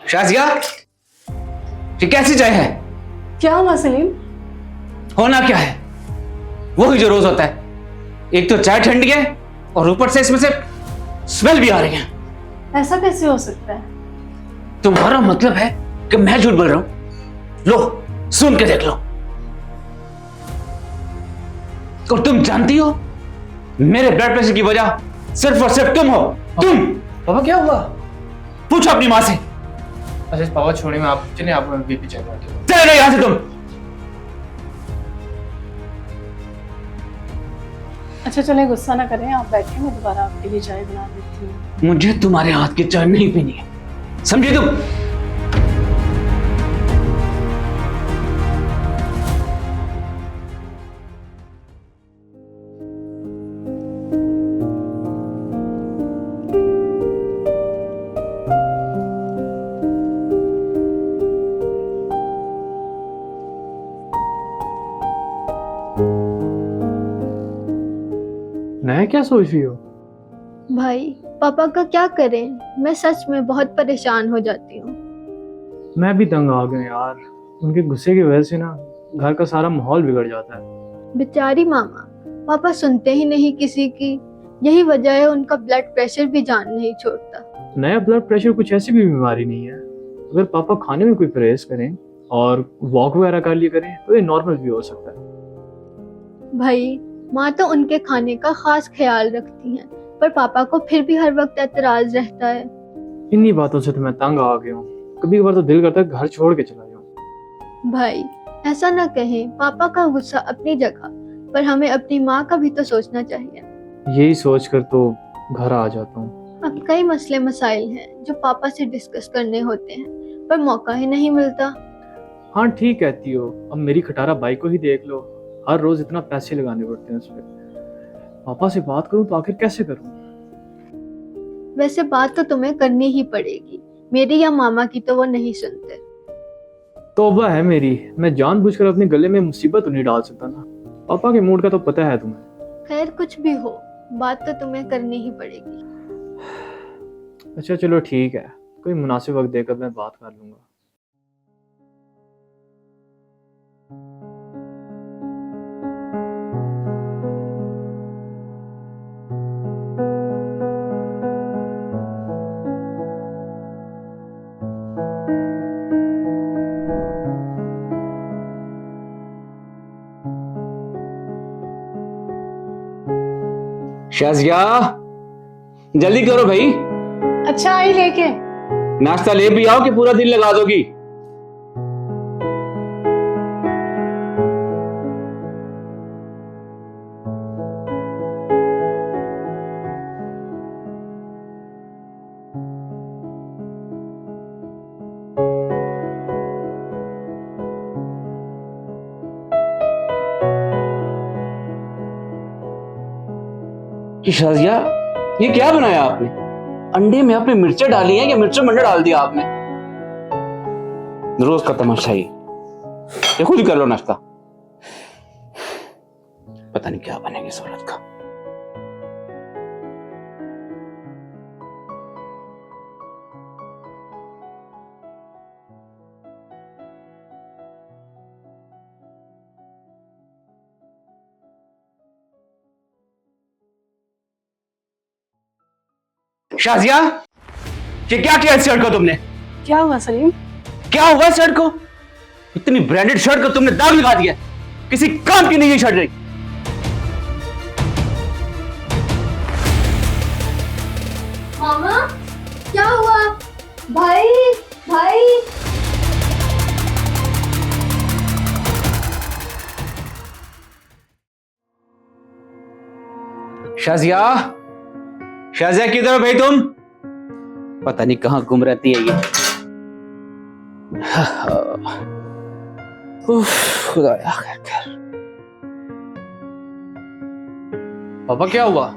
शाजिया, ये कैसी चाय है? क्या हुआ सलीम? होना क्या है? वो ही जो रोज होता है। एक तो चाय ठंडी है और ऊपर से इसमें से स्मेल भी आ रही है। ऐसा कैसे हो सकता है? तुम्हारा मतलब है कि मैं झूठ बोल रहा हूं? लो, सुन के देख लो। और तुम जानती हो मेरे ब्लड प्रेशर की वजह सिर्फ और सिर्फ तुम हो। तुम। पापा क्या हुआ? पूछो अपनी मां से। अच्छा पापा छोड़िए, मैं आप चलिए, आपको बीपी चेक करती हूँ। चले यहां से तुम। अच्छा चले, गुस्सा ना करें, आप बैठे, मैं दोबारा आपके लिए चाय बना देती हूँ। मुझे तुम्हारे हाथ की चाय नहीं पीनी है, समझी तुम? नया क्या सोच रही हो? भाई पापा का क्या करें, मैं सच में बहुत परेशान हो जाती हूँ। मैं भी तंग आ गया यार, उनके गुस्से की वजह से ना घर का सारा माहौल बिगड़ जाता है। बेचारी मामा, पापा सुनते ही नहीं किसी की। यही वजह है उनका ब्लड प्रेशर भी जान नहीं छोड़ता। नया ब्लड प्रेशर कुछ ऐसी भी बीमारी नहीं है। अगर पापा खाने में कोई परहेज करें और वॉक वगैरह कर लिया करें तो ये नॉर्मल भी हो सकता है। भाई माँ तो उनके खाने का खास ख्याल रखती हैं, पर पापा को फिर भी हर वक्त एतराज रहता है। इन्हीं बातों से तो मैं तंग आ गया हूँ। कभी कभार तो दिल करता है घर छोड़ के चला जाऊँ। भाई ऐसा ना कहें, पापा का गुस्सा अपनी जगह, पर हमें अपनी माँ का भी तो सोचना चाहिए। यही सोच कर तो घर आ जाता हूँ। अब कई मसले मसाइल हैं जो पापा से डिस्कस करने होते हैं, पर मौका ही नहीं मिलता। हाँ ठीक कहती हो, अब मेरी खटारा बाइक को ही देख लो, हर रोज इतना पैसे लगाने पड़ते हैं उस पर। पापा से बात करूं तो आखिर कैसे करूं? वैसे बात तो तुम्हें करनी ही पड़ेगी, मेरी या मामा की तो वो नहीं सुनते। तौबा है मेरी, मैं जानबूझकर अपने गले में मुसीबत तो नहीं डाल सकता ना। पापा के मूड का तो पता है तुम्हें। खैर कुछ भी हो, बात तो तुम्हें करनी ही पड़ेगी। अच्छा चलो ठीक है, कोई मुनासिब वक्त देकर मैं बात कर लूंगा। शाजिया, जल्दी करो भाई। अच्छा आई लेके। नाश्ता ले भी आओ कि पूरा दिन लगा दोगी। कि शाजिया, ये क्या बनाया आपने? अंडे में आपने मिर्चें डाली हैं या मिर्चों मंडा डाल दिया आपने? रोज का तमाशा ये खुद ही कर लो नाश्ता। पता नहीं क्या बनेगा इस औरत का। शाजिया, ये क्या किया इस शर्ट को तुमने? क्या हुआ सलीम? क्या हुआ इस शर्ट को? इतनी ब्रांडेड शर्ट को तुमने दाग लगा दिया। किसी काम की नहीं ये शर्ट रही। मामा क्या हुआ? भाई भाई शाजिया, शाजिया किधर हो भाई तुम? पता नहीं कहां घूम रहती है ये। खुदाया खैर। पापा क्या हुआ?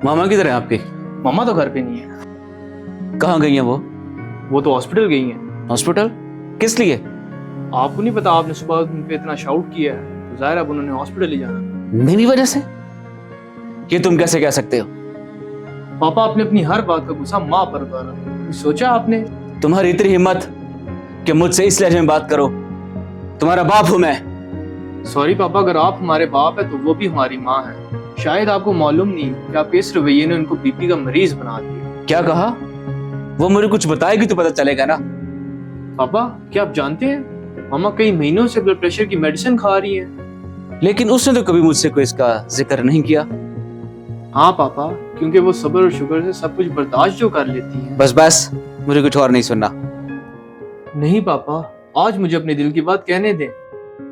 मामा किधर है आपकी? मम्मा तो घर पे नहीं है। कहां गई हैं वो तो हॉस्पिटल गई हैं। हॉस्पिटल? किस लिए? आपको नहीं पता? आपने सुबह उन पे इतना शाउट किया है तो जाहिर है अब उन्होंने हॉस्पिटल ही जाना। मेरी वजह से? ये तुम कैसे कह सकते हो? पापा आपने अपनी हर बात का गुस्सा माँ पर उतारा, सोचा आपने? तुम्हारी इतनी हिम्मत कि मुझसे इस लहजे में बात करो। तुम्हारा बाप हूं मैं। सॉरी पापा, अगर आप हमारे बाप है तो वो भी हमारी माँ है। शायद आपको मालूम नहीं कि आपके इस रवैये ने उनको बीपी का मरीज बना दिया। क्या कहा? वो मुझे कुछ बताएगी तो पता चलेगा ना। पापा, क्या आप जानते हैं मामा कई महीनों से ब्लड प्रेशर की मेडिसिन खा रही हैं। लेकिन उसने तो कभी मुझसे कोई इसका जिक्र नहीं किया। हाँ पापा, क्योंकि वो सब्र और शुक्र से सब कुछ बर्दाश्त जो कर लेती हैं। बस बस, मुझे कुछ और नहीं सुनना। नहीं पापा, आज मुझे अपने दिल की बात कहने दें।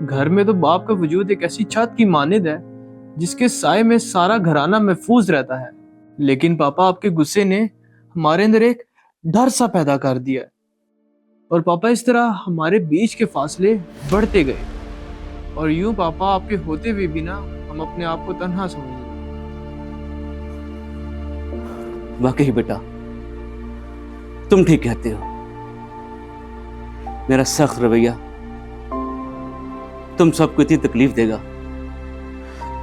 घर में तो बाप का वजूद एक ऐसी छत की मानिंद है जिसके साए में सारा घराना महफूज रहता है। लेकिन पापा, आपके गुस्से ने हमारे अंदर एक डर सा पैदा कर दिया है। और पापा, इस तरह हमारे बीच के फासले बढ़ते गए। और यूं पापा, आपके होते हुए भी ना हम अपने आप को तन्हा समझने लगे। वाकई बेटा, तुम ठीक कहते हो। मेरा सख्त रवैया तुम सबको इतनी तकलीफ देगा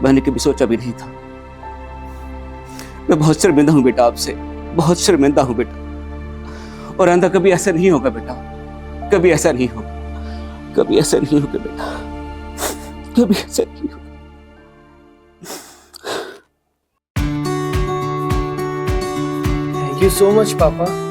मैंने कभी सोचा भी नहीं था। मैं बहुत शर्मिंदा हूं बेटा आपसे, बहुत शर्मिंदा हूं बेटा। और आइंदा कभी ऐसा नहीं होगा बेटा, कभी ऐसा नहीं होगा, कभी ऐसा नहीं होगा बेटा, कभी ऐसा नहीं होगा। थैंक यू सो मच पापा।